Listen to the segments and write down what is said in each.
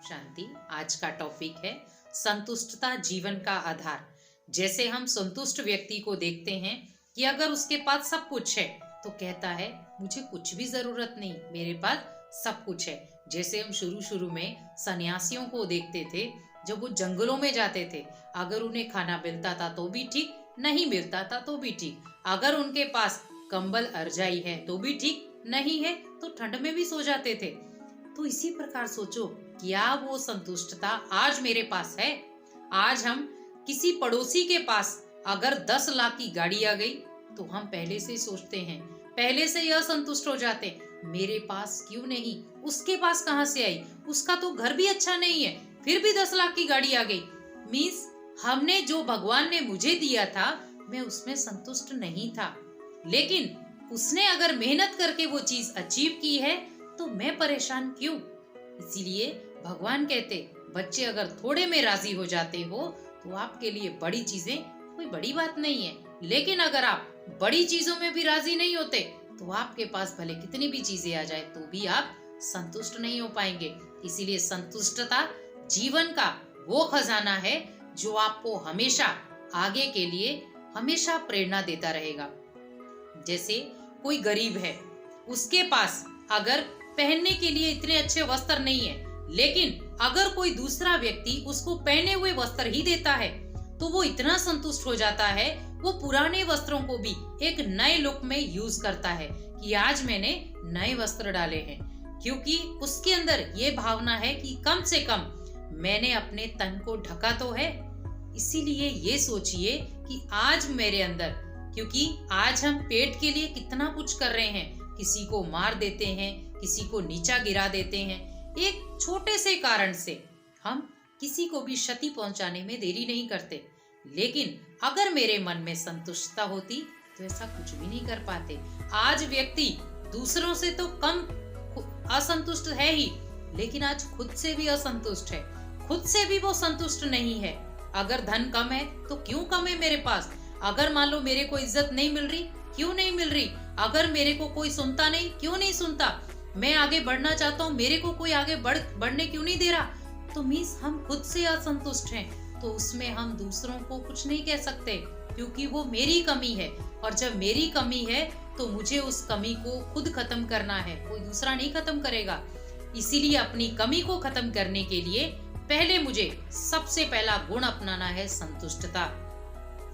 शांति। आज का टॉपिक है संतुष्टता जीवन का आधार। जैसे हम संतुष्ट व्यक्ति को देखते हैं कि अगर उसके पास सब कुछ है तो कहता है मुझे कुछ भी जरूरत नहीं, मेरे पास सब कुछ है। जैसे हम शुरू में सन्यासियों को देखते थे, जब वो जंगलों में जाते थे, अगर उन्हें खाना मिलता था तो भी ठीक, नहीं मिलता था तो भी ठीक, अगर उनके पास कंबल रजाई है तो भी ठीक, नहीं है तो ठंड में भी सो जाते थे। तो इसी प्रकार सोचो, क्या वो संतुष्टता आज मेरे पास है? आज हम किसी पड़ोसी के पास अगर 10 लाख की गाड़ी आ गई तो हम पहले से सोचते हैं, पहले से यह संतुष्ट हो जाते, मेरे पास क्यों नहीं, उसके पास कहां से आई, उसका तो घर भी अच्छा नहीं है, फिर भी 10 लाख की गाड़ी आ गई। मीन्स हमने जो भगवान ने मुझे दिया था मैं उसमें संतुष्ट नहीं था, लेकिन उसने अगर मेहनत करके वो चीज अचीव की है तो मैं परेशान क्यों? इसीलिए भगवान कहते, बच्चे अगर थोड़े में राजी हो जाते हो तो आपके लिए बड़ी चीजें कोई बड़ी बात नहीं है, लेकिन अगर आप बड़ी चीजों में भी राजी नहीं होते तो आपके पास भले कितनी भी चीजें आ जाए तो भी आप संतुष्ट नहीं हो पाएंगे। इसीलिए संतुष्टता जीवन का वो खजाना है जो आपको हमेशा आगे के लिए हमेशा प्रेरणा देता रहेगा। जैसे कोई गरीब है, उसके पास अगर पहनने के लिए इतने अच्छे वस्त्र नहीं है, लेकिन अगर कोई दूसरा व्यक्ति उसको पहने हुए वस्त्र ही देता है तो वो इतना संतुष्ट हो जाता है, वो पुराने वस्त्रों को भी एक नए लुक में यूज करता है कि आज मैंने नए वस्त्र डाले हैं, क्योंकि उसके अंदर ये भावना है कि कम से कम मैंने अपने तन को ढका तो है। इसीलिए ये सोचिए कि आज मेरे अंदर, क्योंकि आज हम पेट के लिए कितना कुछ कर रहे हैं, किसी को मार देते हैं, किसी को नीचा गिरा देते हैं, एक छोटे से कारण से हम किसी को भी क्षति पहुंचाने में देरी नहीं करते। लेकिन अगर मेरे मन में संतुष्टता होती तो ऐसा कुछ भी नहीं कर पाते। आज व्यक्ति दूसरों से तो कम असंतुष्ट है ही, लेकिन आज खुद से भी असंतुष्ट है, खुद से भी वो संतुष्ट नहीं है। अगर धन कम है तो क्यों कम है मेरे पास, अगर मान लो मेरे को इज्जत नहीं मिल रही, क्यों नहीं मिल रही, अगर मेरे को कोई सुनता नहीं, क्यों नहीं सुनता, मैं आगे बढ़ना चाहता हूँ, मेरे को कोई आगे बढ़ने क्यों नहीं दे रहा। तो मीन्स हम खुद से असंतुष्ट हैं, तो उसमें हम दूसरों को कुछ नहीं कह सकते, क्योंकि वो मेरी कमी है, और जब मेरी कमी है तो मुझे उस कमी को खुद खत्म करना है, कोई दूसरा नहीं खत्म करेगा। इसीलिए अपनी कमी को खत्म करने के लिए पहले मुझे सबसे पहला गुण अपनाना है संतुष्टता,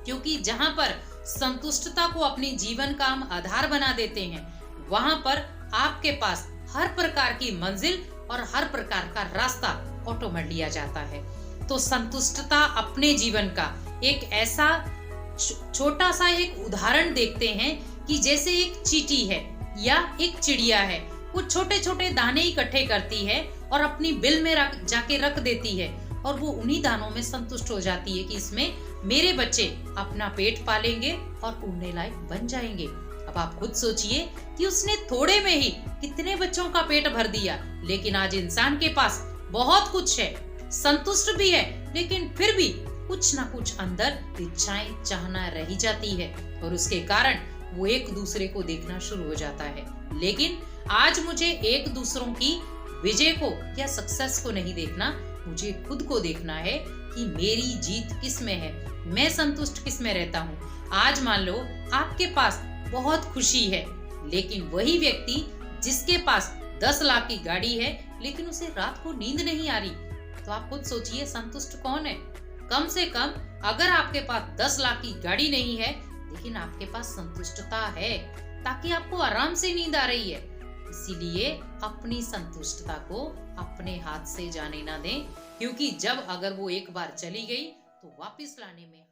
क्योंकि जहां पर संतुष्टता को अपने जीवन का हम आधार बना देते हैं, वहां पर आपके पास हर प्रकार की मंजिल और हर प्रकार का रास्ता ऑटोमेटिक लिया जाता है। तो संतुष्टता अपने जीवन का एक ऐसा छोटा सा एक उदाहरण देखते हैं कि जैसे एक चींटी है या एक चिड़िया है, वो छोटे छोटे दाने इकट्ठे करती है और अपनी बिल में जाके रख देती है, और वो उन्हीं दानों में संतुष्ट हो जाती है कि इसमें मेरे बच्चे अपना पेट पालेंगे और उड़ने लायक बन जाएंगे। अब आप खुद सोचिए कि उसने थोड़े में ही कितने बच्चों का पेट भर दिया, लेकिन आज इंसान के पास बहुत कुछ है, संतुष्ट भी है, लेकिन फिर भी कुछ ना कुछ अंदर इच्छाएं चाहना रही जाती है, और उसके कारण वो एक दूसरे को देखना शुरू हो जाता है। लेकिन आज मुझे एक दूसरों की विजय को या सक्सेस को नहीं देखना, मुझे खुद को देखना है कि मेरी जीत किस में है, मैं संतुष्ट किस में रहता हूँ। आज मान लो आपके पास बहुत खुशी है, लेकिन वही व्यक्ति जिसके पास 10 लाख की गाड़ी है लेकिन उसे रात को नींद नहीं आ रही, तो आप खुद सोचिए संतुष्ट कौन है। कम से कम अगर आपके पास 10 लाख की गाड़ी नहीं है लेकिन आपके पास संतुष्टता है, ताकि आपको आराम से नींद आ रही है। इसीलिए अपनी संतुष्टता को अपने हाथ से जाने ना दें, क्योंकि जब अगर वो एक बार चली गई तो वापस लाने में